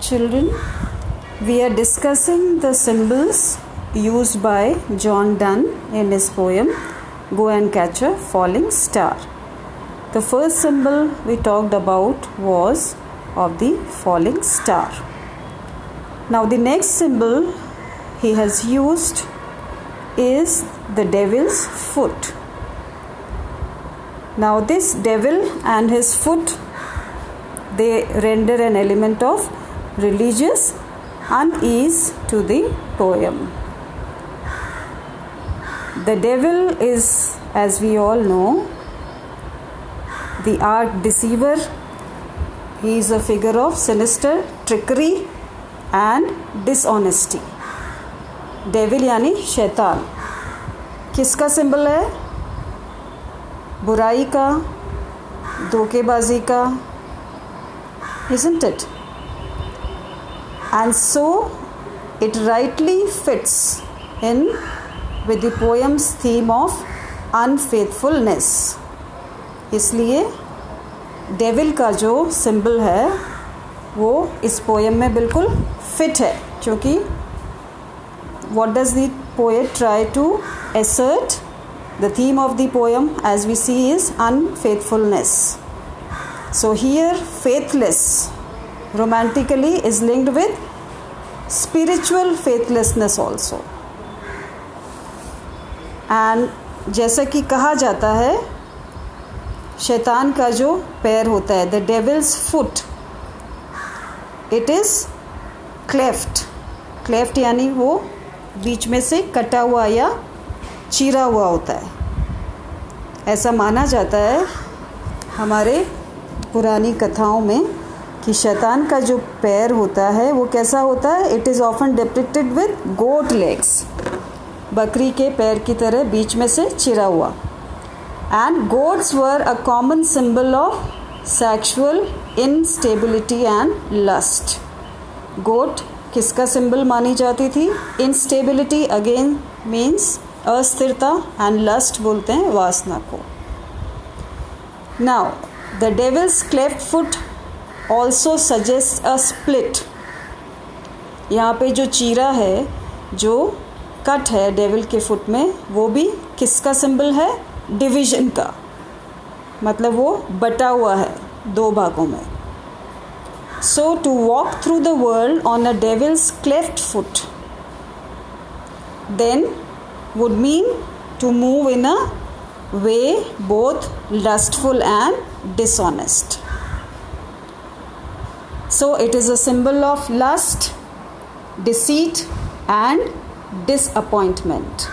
children, we are discussing the symbols used by John Donne in his poem Go and Catch a Falling Star. The first symbol we talked about was of the falling star. Now the next symbol he has used is the devil's foot. Now this devil and his foot, they render an element of religious unease to the poem. The devil is, as we all know, the art deceiver. He is a figure of sinister trickery and dishonesty. Devil यानी शैतान. किसका symbol है? बुराई का, धोखेबाजी का, isn't it? And so it rightly fits in with the poem's theme of unfaithfulness. इसलिए devil का जो सिंबल है वो इस पोएम में बिल्कुल फिट है, क्योंकि what does the poet try to assert? The theme of the poem, as we see, is unfaithfulness. So here faithless romantically is linked with spiritual faithlessness also. And जैसा कि कहा जाता है, शैतान का जो पैर होता है, the devil's foot, it is cleft. Cleft यानी वो बीच में से कटा हुआ या चीरा हुआ होता है. ऐसा माना जाता है हमारे पुरानी कथाओं में कि शैतान का जो पैर होता है वो कैसा होता है? It is often depicted with goat legs, बकरी के पैर की तरह बीच में से चिरा हुआ. And goats were a common symbol of sexual instability and lust. Goat किसका सिंबल मानी जाती थी? इनस्टेबिलिटी अगेन मीन्स अस्थिरता, एंड लस्ट बोलते हैं वासना को. Now the devil's cleft foot also suggest a split. यहाँ पे जो चीरा है, जो कट है डेविल के फुट में, वो भी किसका सिंबल है? डिवीजन का. मतलब वो बटा हुआ है दो भागों में. So to walk through the world on a devil's cleft foot then would mean to move in a way both lustful and dishonest. So it is a symbol of lust, deceit and disappointment.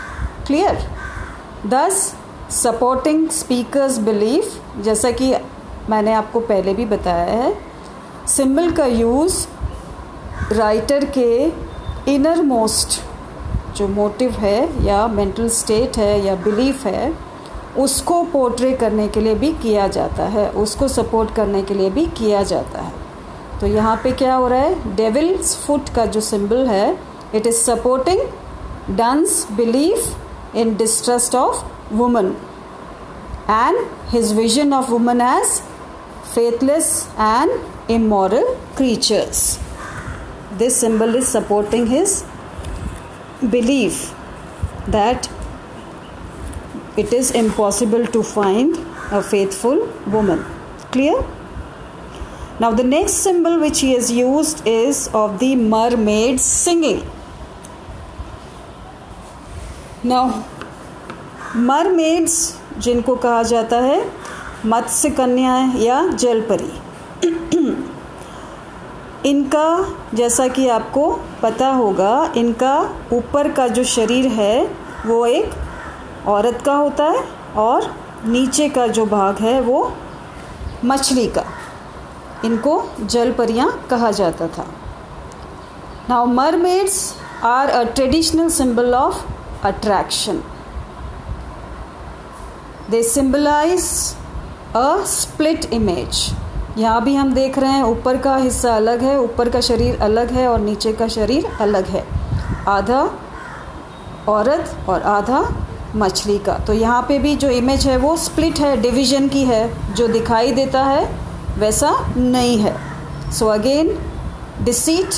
Clear? Thus supporting speaker's belief, जैसा कि मैंने आपको पहले भी बताया है, symbol का use writer के इनर मोस्ट जो मोटिव है या मेंटल स्टेट है या बिलीफ है, उसको पोर्ट्रे करने के लिए भी किया जाता है, उसको सपोर्ट करने के लिए भी किया जाता है. तो यहाँ पे क्या हो रहा है? डेविल्स फुट का जो सिंबल है, it is supporting Donne's belief in distrust of woman and his vision of woman as faithless and immoral creatures. This symbol is supporting his belief that it is impossible to find a faithful woman. Clear? Now the next symbol which he has used is of the mermaids singing. Now mermaids जिनको कहा जाता है मत्स्य कन्याएं या जलपरी, इनका जैसा कि आपको पता होगा, इनका ऊपर का जो शरीर है वो एक औरत का होता है और नीचे का जो भाग है वो मछली का. इनको जलपरियां कहा जाता था. Now mermaids are a traditional symbol of attraction. They symbolize a split image. यहाँ भी हम देख रहे हैं ऊपर का हिस्सा अलग है, ऊपर का शरीर अलग है और नीचे का शरीर अलग है, आधा औरत और आधा मछली का. तो यहाँ पे भी जो इमेज है वो स्प्लिट है, डिवीजन की है. जो दिखाई देता है वैसा नहीं है. सो अगेन डिसीट,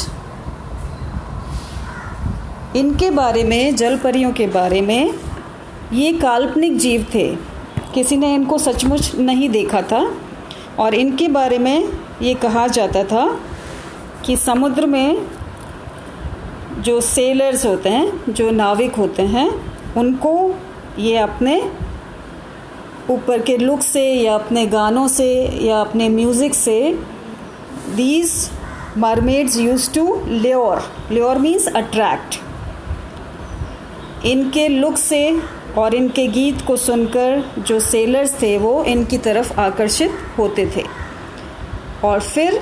इनके बारे में, जल परियों के बारे में, ये काल्पनिक जीव थे, किसी ने इनको सचमुच नहीं देखा था। और इनके बारे में ये कहा जाता था कि समुद्र में जो सेलर्स होते हैं, जो नाविक होते हैं, उनको ये अपने ऊपर के लुक से या अपने गानों से या अपने म्यूज़िक से these mermaids use to lure means attract. इनके लुक से और इनके गीत को सुनकर जो सेलर्स थे वो इनकी तरफ आकर्षित होते थे। और फिर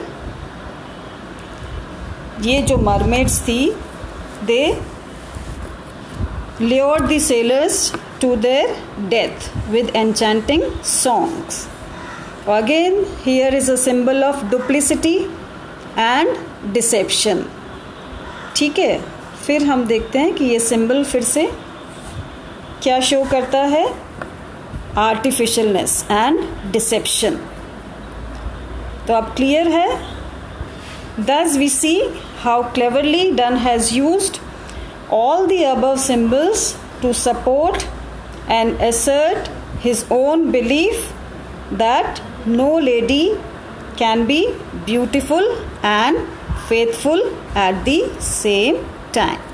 ये जो मरमेड्स थी, दे lured the sailors to their death with enchanting songs. Again, here is a symbol of duplicity and deception. ठीक है, फिर हम देखते हैं कि ये सिंबल फिर से क्या शो करता है, आर्टिफिशियलनेस एंड डिसेप्शन। तो अब क्लियर है। Thus we see how cleverly Donne has used all the above symbols to support and assert his own belief that no lady can be beautiful and faithful at the same time.